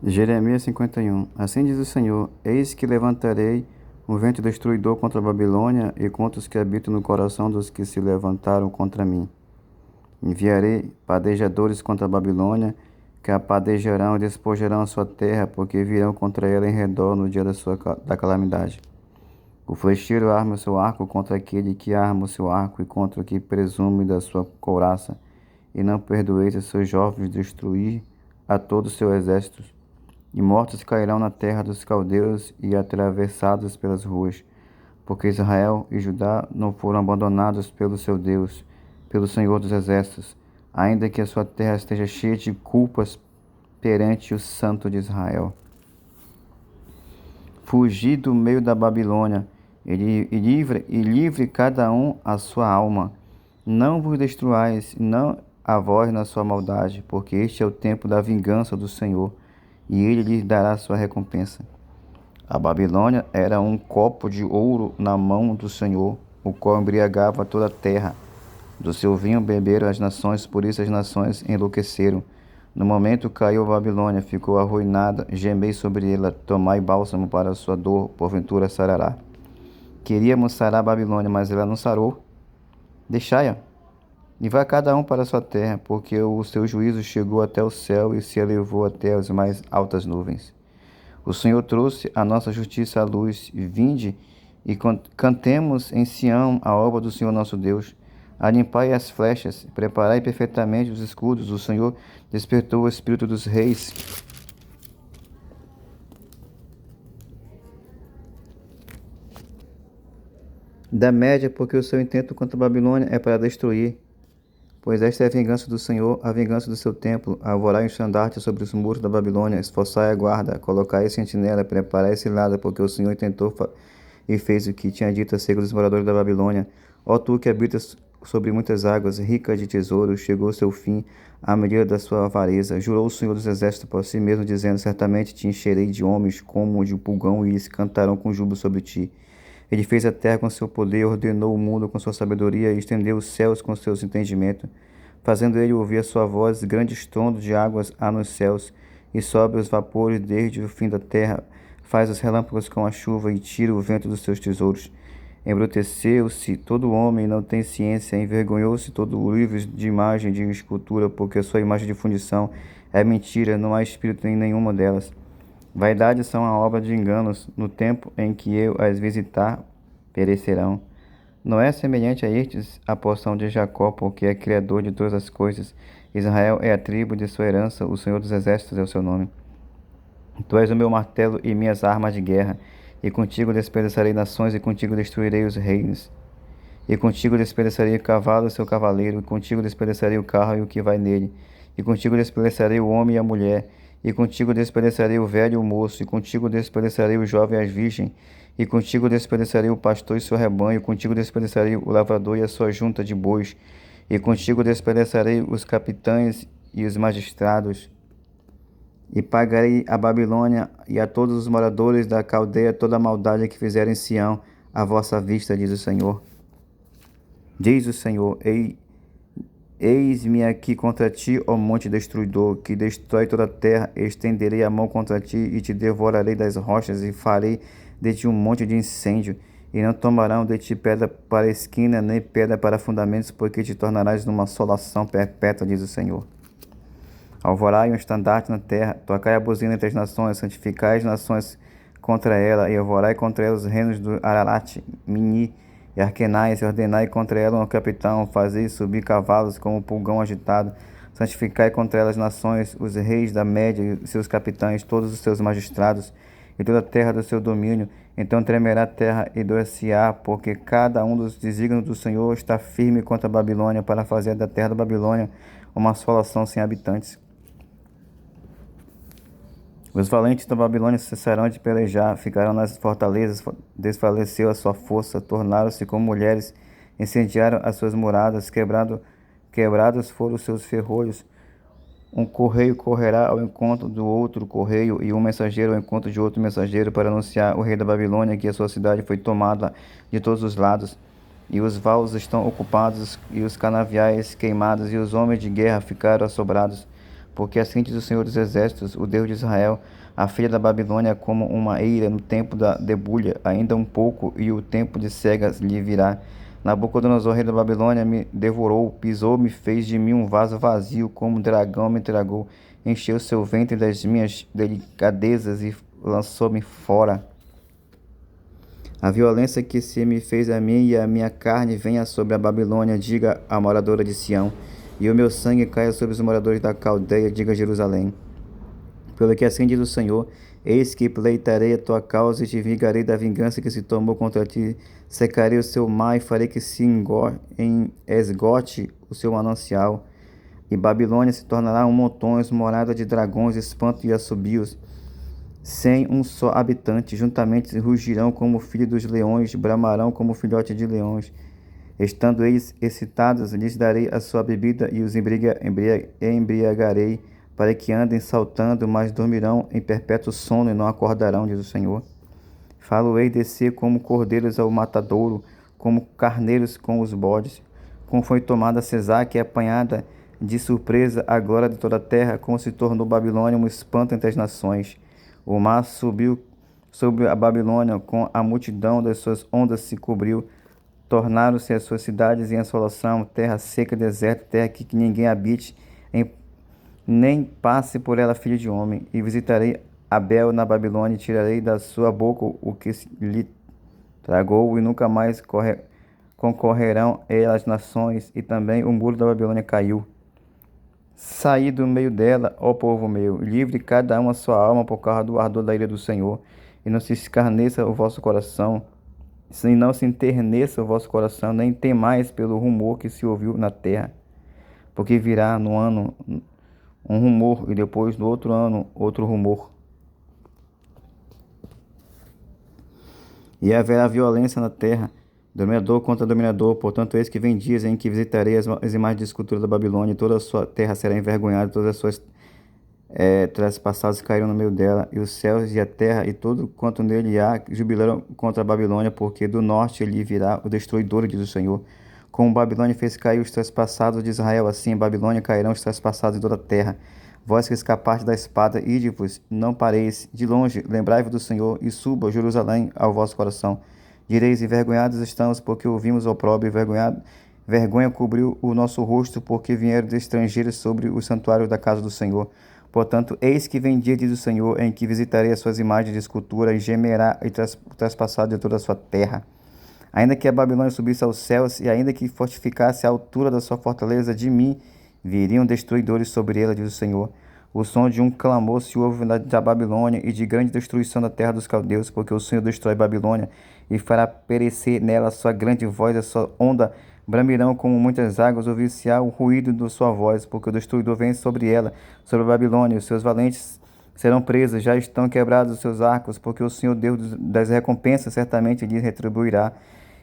Jeremias 51. Assim diz o Senhor: Eis que levantarei um vento destruidor contra a Babilônia e contra os que habitam no coração dos que se levantaram contra mim. Enviarei padejadores contra a Babilônia, que a padejarão e despojarão a sua terra, porque virão contra ela em redor no dia da calamidade. O flecheiro arma o seu arco contra aquele que arma o seu arco e contra o que presume da sua couraça, e não perdoeis a seus jovens destruir a todo o seu exército. E mortos cairão na terra dos caldeus e atravessados pelas ruas, porque Israel e Judá não foram abandonados pelo seu Deus, pelo Senhor dos Exércitos, ainda que a sua terra esteja cheia de culpas perante o Santo de Israel. Fugi do meio da Babilônia, e livre cada um a sua alma. Não vos destruais, não a vós na sua maldade, porque este é o tempo da vingança do Senhor, e ele lhes dará sua recompensa. A Babilônia era um copo de ouro na mão do Senhor, o qual embriagava toda a terra. Do seu vinho beberam as nações, por isso as nações enlouqueceram. No momento caiu a Babilônia, ficou arruinada, gemei sobre ela, tomai bálsamo para a sua dor, porventura sarará. Queríamos sarar a Babilônia, mas ela não sarou. Deixai-a, e vá cada um para a sua terra, porque o seu juízo chegou até o céu e se elevou até as mais altas nuvens. O Senhor trouxe a nossa justiça à luz. Vinde e cantemos em Sião a obra do Senhor nosso Deus. Alimpai as flechas, preparai perfeitamente os escudos. O Senhor despertou o espírito dos reis. Da Média, porque o seu intento contra a Babilônia é para destruir. Pois esta é a vingança do Senhor, a vingança do seu templo. Alvorai um estandarte sobre os muros da Babilônia, esforçai a guarda, colocai sentinela, preparai cilada, porque o Senhor tentou e fez o que tinha dito acerca dos moradores da Babilônia. Ó tu que habitas sobre muitas águas, rica de tesouros, chegou o seu fim, à medida da sua avareza. Jurou o Senhor dos Exércitos por si mesmo, dizendo: certamente te encherei de homens como de um pulgão, e eles cantarão com júbilo sobre ti. Ele fez a terra com seu poder, ordenou o mundo com sua sabedoria e estendeu os céus com seus entendimentos, fazendo ele ouvir a sua voz, grande estrondo de águas há nos céus, e sobe os vapores desde o fim da terra, faz os relâmpagos com a chuva e tira o vento dos seus tesouros. Embruteceu-se todo homem, não tem ciência, envergonhou-se todo o livro de imagem de escultura, porque a sua imagem de fundição é mentira, não há espírito em nenhuma delas. Vaidades são a obra de enganos, no tempo em que eu as visitar, perecerão. Não é semelhante a estes a porção de Jacó, porque é criador de todas as coisas. Israel é a tribo de sua herança, o Senhor dos Exércitos é o seu nome. Tu és o meu martelo e minhas armas de guerra, e contigo despedaçarei nações, e contigo destruirei os reinos. E contigo despedaçarei o cavalo e seu cavaleiro, e contigo despedaçarei o carro e o que vai nele. E contigo despedaçarei o homem e a mulher, e contigo despedaçarei o velho e o moço, e contigo despedaçarei o jovem e a virgem, e contigo despedaçarei o pastor e seu rebanho, e contigo despedaçarei o lavrador e a sua junta de bois, e contigo despedaçarei os capitães e os magistrados. E pagarei a Babilônia e a todos os moradores da Caldeia toda a maldade que fizerem em Sião à vossa vista, diz o Senhor. Diz o Senhor: Eis-me aqui contra ti, ó monte destruidor, que destrói toda a terra. Estenderei a mão contra ti e te devorarei das rochas, e farei de ti um monte de incêndio. E não tomarão de ti pedra para a esquina, nem pedra para fundamentos, porque te tornarás numa assolação perpétua, diz o Senhor. Alvorai um estandarte na terra, tocai a buzina entre as nações, santificai as nações contra ela, e alvorai contra ela os reinos do Ararat, Mini e Arquenais, e ordenai contra ela um capitão, fazei subir cavalos como um pulgão agitado, santificai contra ela as nações, os reis da Média e seus capitães, todos os seus magistrados, e toda a terra do seu domínio. Então tremerá a terra e doer-se-á, porque cada um dos desígnios do Senhor está firme contra a Babilônia, para fazer da terra da Babilônia uma assolação sem habitantes. Os valentes da Babilônia cessarão de pelejar, ficarão nas fortalezas, desfaleceu a sua força, tornaram-se como mulheres, incendiaram as suas moradas, quebrados foram os seus ferrolhos. Um correio correrá ao encontro do outro correio, e um mensageiro ao encontro de outro mensageiro, para anunciar ao rei da Babilônia que a sua cidade foi tomada de todos os lados, e os valos estão ocupados, e os canaviais queimados, e os homens de guerra ficaram assobrados. Porque assim diz o Senhor dos Exércitos, o Deus de Israel: a filha da Babilônia é como uma eira no tempo da debulha, ainda um pouco, e o tempo de cegas lhe virá. Nabucodonosor, rei da Babilônia, me devorou, pisou-me, fez de mim um vaso vazio, como um dragão me tragou, encheu seu ventre das minhas delicadezas e lançou-me fora. A violência que se me fez a mim e a minha carne venha sobre a Babilônia, diga a moradora de Sião, e o meu sangue caia sobre os moradores da Caldeia, diga Jerusalém. Pelo que assim diz o Senhor: eis que pleitarei a tua causa e te vingarei da vingança que se tomou contra ti. Secarei o seu mar e farei que se esgote o seu manancial. E Babilônia se tornará um montões, morada de dragões, espanto e assobios, sem um só habitante. Juntamente rugirão como filho dos leões, bramarão como filhote de leões. Estando eles excitados, lhes darei a sua bebida e os embriagarei, para que andem saltando, mas dormirão em perpétuo sono e não acordarão, diz o Senhor. Falo-ei descer como cordeiros ao matadouro, como carneiros com os bodes. Como foi tomada Cesaque e apanhada de surpresa a glória de toda a terra, como se tornou Babilônia um espanto entre as nações. O mar subiu sobre a Babilônia, com a multidão das suas ondas se cobriu. Tornaram-se as suas cidades em assolação, terra seca, deserta, terra que ninguém habite, nem passe por ela filho de homem. E visitarei Abel na Babilônia, e tirarei da sua boca o que lhe tragou, e nunca mais concorrerão as nações, e também o muro da Babilônia caiu. Saí do meio dela, ó povo meu, livre cada um a sua alma por causa do ardor da ira do Senhor, e não se escarneça o vosso coração, e não se enterneça o vosso coração, nem temais pelo rumor que se ouviu na terra. Porque virá no ano um rumor, e depois no outro ano outro rumor. E haverá violência na terra, dominador contra dominador. Portanto, eis que vem dias em que visitarei as imagens de escultura da Babilônia, e toda a sua terra será envergonhada, todas as suas trespassados caíram no meio dela, e os céus e a terra e tudo quanto nele há jubilarão contra a Babilônia, porque do norte lhe virá o destruidor, diz o Senhor. Como Babilônia fez cair os trespassados de Israel, assim em Babilônia cairão os trespassados de toda a terra. Vós que escapaste da espada, ide-vos, não pareis. De longe, lembrai-vos do Senhor, e suba Jerusalém ao vosso coração. Direis: envergonhados estamos, porque ouvimos opróbrio, vergonha cobriu o nosso rosto, porque vieram de estrangeiros sobre os santuários da casa do Senhor. Portanto, eis que vem dia, diz o Senhor, em que visitarei as suas imagens de escultura, e gemerá o traspassado de toda a sua terra. Ainda que a Babilônia subisse aos céus, e ainda que fortificasse a altura da sua fortaleza, de mim viriam destruidores sobre ela, diz o Senhor. O som de um clamor se ouve da Babilônia, e de grande destruição da terra dos caldeus, porque o Senhor destrói Babilônia, e fará perecer nela a sua grande voz, a sua onda bramirão como muitas águas, ouvir-se-á o ruído da sua voz, porque o destruidor vem sobre ela, sobre a Babilônia, os seus valentes serão presos, já estão quebrados os seus arcos, porque o Senhor Deus das recompensas certamente lhes retribuirá.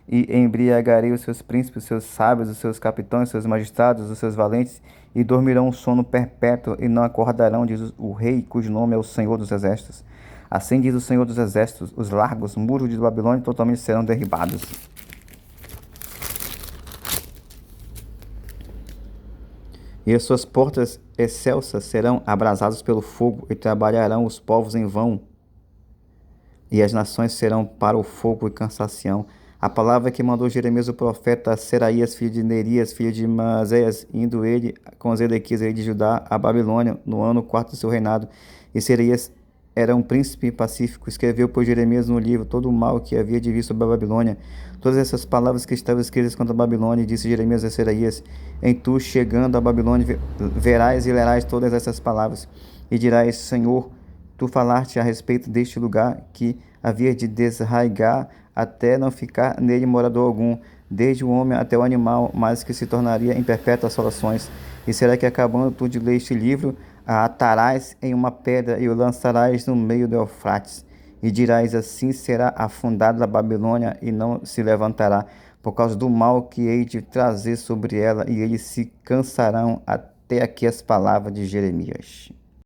E embriagarei os seus príncipes, os seus sábios, os seus capitães, os seus magistrados, os seus valentes, e dormirão um sono perpétuo, e não acordarão, diz o rei, cujo nome é o Senhor dos Exércitos. Assim diz o Senhor dos Exércitos: os largos muros de Babilônia totalmente serão derribados. E as suas portas excelsas serão abrasadas pelo fogo, e trabalharão os povos em vão, e as nações serão para o fogo e cansação. A palavra que mandou Jeremias o profeta a Seraías, filho de Nerias, filho de Maazéias, indo ele com Zedequias, rei de Judá, a Babilônia, no ano 4 do seu reinado. E Seraías era um príncipe pacífico. Escreveu por Jeremias no livro todo o mal que havia de vir sobre a Babilônia, todas essas palavras que estavam escritas contra a Babilônia. E disse Jeremias a Seraías: em tu, chegando a Babilônia, verás e lerás todas essas palavras, e dirás: Senhor, tu falaste a respeito deste lugar, que havia de desarraigar até não ficar nele morador algum, desde o homem até o animal, mas que se tornaria em perpétuas assolações. E será que, acabando tu de ler este livro, a atarás em uma pedra e o lançarás no meio do Eufrates? E dirás: assim será afundada a Babilônia, e não se levantará, por causa do mal que hei de trazer sobre ela, e eles se cansarão. Até aqui as palavras de Jeremias.